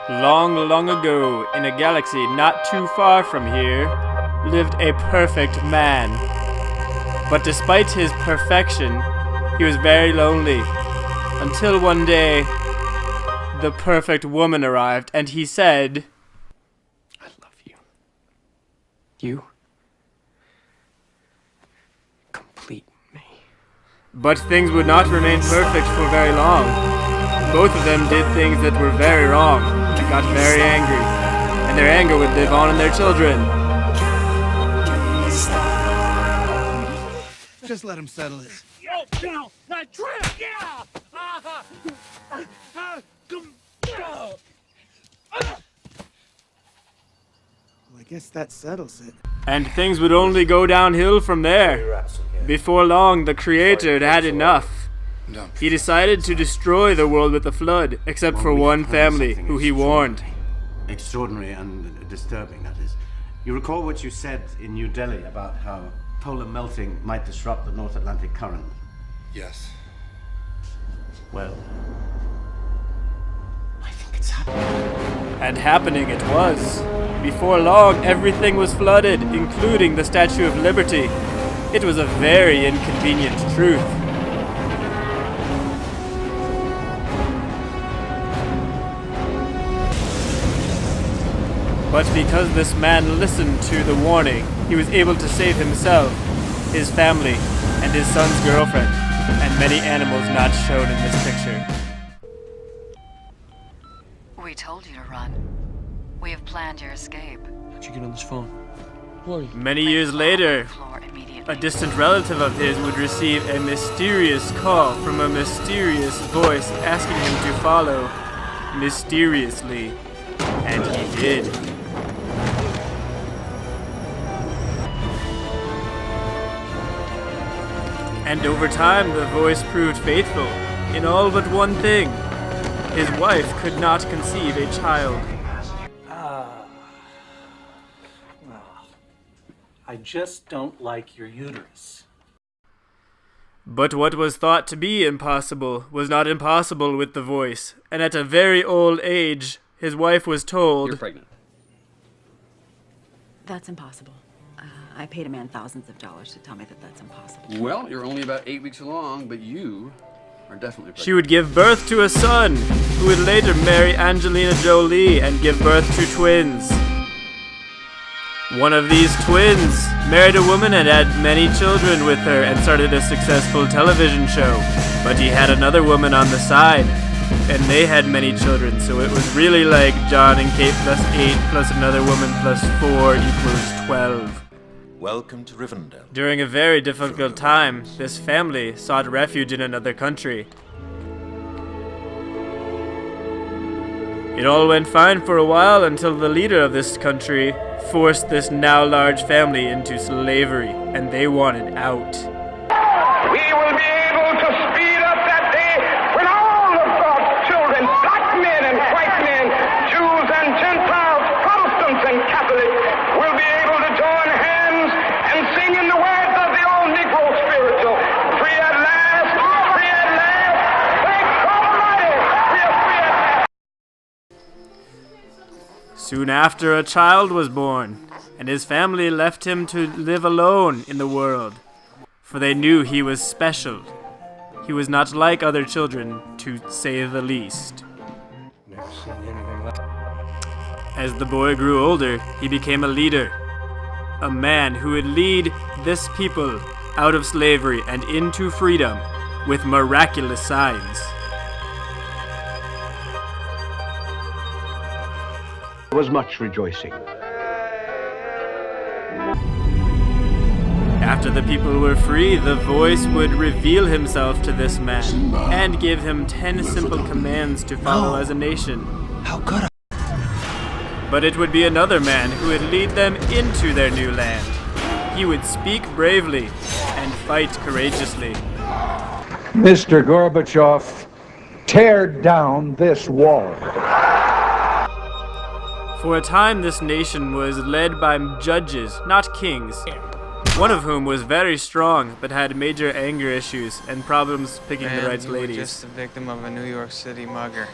Long, long ago, in a galaxy not too far from here, lived a perfect man. But despite his perfection, he was very lonely. Until one day, the perfect woman arrived, and he said, I love you. You complete me. But things would not remain perfect for very long. Both of them did things that were very wrong, and got very angry, and their anger would live on in their children. Just let him settle it. No, that trip, yeah! Well, I guess that settles it. And things would only go downhill from there. Before long, the Creator had had enough. He decided to destroy the world with a flood, except for one family, who he warned. Extraordinary and disturbing, that is. You recall what you said in New Delhi about how polar melting might disrupt the North Atlantic current? Yes. Well, I think it's happening. And happening it was. Before long, everything was flooded, including the Statue of Liberty. It was a very inconvenient truth. But because this man listened to the warning, he was able to save himself, his family, and his son's girlfriend, and many animals not shown in this picture. We told you to run. We have planned your escape. How'd you get on this phone? Who are you? Many years later, a distant relative of his would receive a mysterious call from a mysterious voice asking him to follow mysteriously, and he did. And over time, the voice proved faithful in all but one thing. His wife could not conceive a child. I just don't like your uterus. But what was thought to be impossible was not impossible with the voice, and at a very old age, his wife was told, You're pregnant. That's impossible. I paid a man thousands of dollars to tell me that that's impossible. Well, you're only about 8 weeks along, but you are definitely pregnant. she would give birth to a son, who would later marry Angelina Jolie and give birth to twins. One of these twins married a woman and had many children with her and started a successful television show. But he had another woman on the side, and they had many children, so it was really like John and Kate plus 8 plus another woman plus 4 equals 12. Welcome to Rivendell. During a very difficult time, this family sought refuge in another country. It all went fine for a while until the leader of this country forced this now large family into slavery, and they wanted out. We will be able to speed up that day when all of God's children, black men and white men, Jews and Gentiles, Protestants and Catholics, will be able to join hands and sing in the words of the old Negro spiritual. Free at last, free at last, thank God Almighty, we are free at last. Soon after, a child was born, and his family left him to live alone in the world, for they knew he was special. He was not like other children, to say the least. Never seen anything like. As the boy grew older, he became a leader, a man who would lead this people out of slavery and into freedom with miraculous signs. There was much rejoicing. After the people were free, the voice would reveal himself to this man and give him 10 simple commands to follow as a nation. How could I? But it would be another man who would lead them into their new land. He would speak bravely and fight courageously. Mr. Gorbachev, tear down this wall. For a time, this nation was led by judges, not kings, one of whom was very strong but had major anger issues and problems picking the right You were ladies. just the victim of a New York City mugger.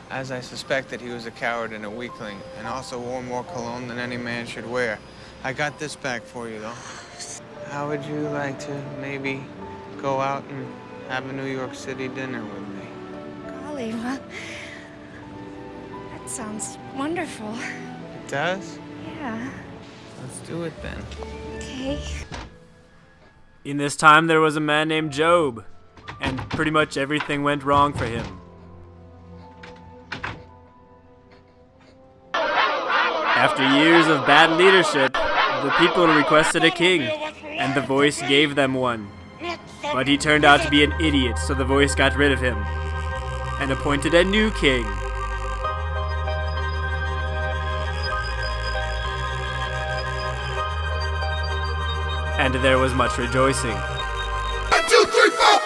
as I suspected he was a coward and a weakling, and also wore more cologne than any man should wear. I got this back for you, though. How would you like to maybe go out and have a New York City dinner with me? Golly, well, that sounds wonderful. It does? Yeah. Let's do it then. Okay. In this time, there was a man named Job, and pretty much everything went wrong for him. After years of bad leadership, the people requested a king, and the voice gave them one. But he turned out to be an idiot, so the voice got rid of him, and appointed a new king. And there was much rejoicing. 1, 2, 3, 4.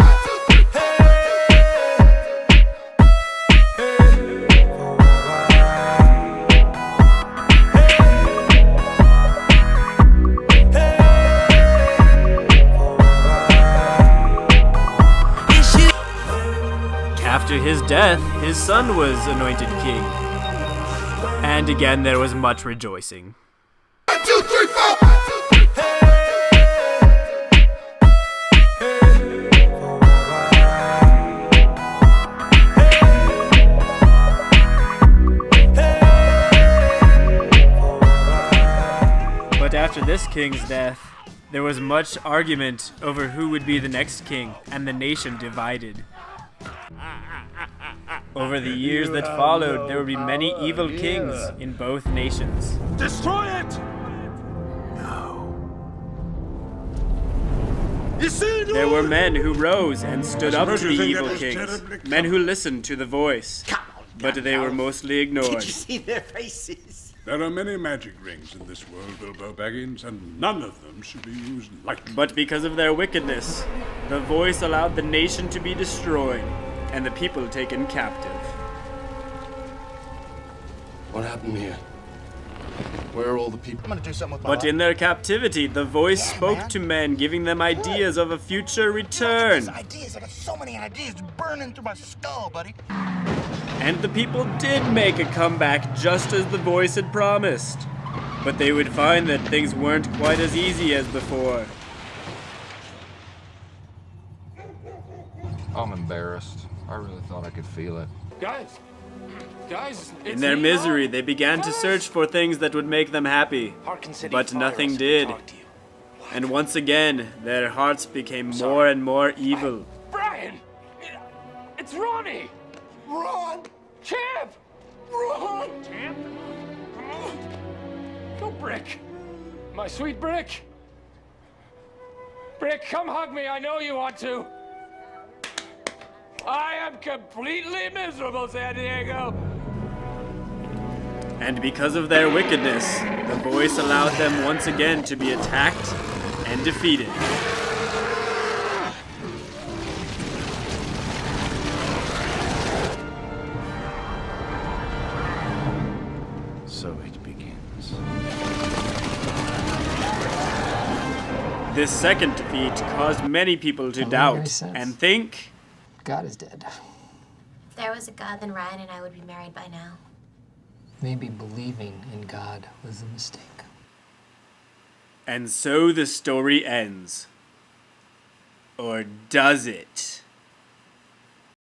After his death, his son was anointed king. And again there was much rejoicing. 1, 2, 3, 4. But after this king's death, there was much argument over who would be the next king, and the nation divided. Over the years that followed, there would be many evil kings in both nations. Destroy it! There were men who rose and stood up to the evil kings, men who listened to the voice, but they were mostly ignored. Did you see their faces? There are many magic rings in this world, Bilbo Baggins, and none of them should be used lightly. But because of their wickedness, the voice allowed the nation to be destroyed, and the people taken captive. What happened here? Where are all the people? I'm gonna do something with my But in their captivity, the voice spoke to men, giving them ideas of a future return. Ideas, I got so many ideas burning through my skull, buddy. And the people did make a comeback just as the voice had promised. But they would find that things weren't quite as easy as before. I'm embarrassed. I really thought I could feel it. Guys, in their misery, they began to search for things that would make them happy. But nothing did. And once again, their hearts became more and more evil. Brian! It's Ronnie! Ron! Champ! Ron! Champ? Go, Brick. My sweet Brick. Brick, come hug me. I know you want to. I am completely miserable, San Diego. And because of their wickedness, the voice allowed them once again to be attacked and defeated. So it begins. This second defeat caused many people to doubt and think God is dead. If there was a God, then Ryan and I would be married by now. Maybe believing in God was a mistake. And so the story ends. Or does it?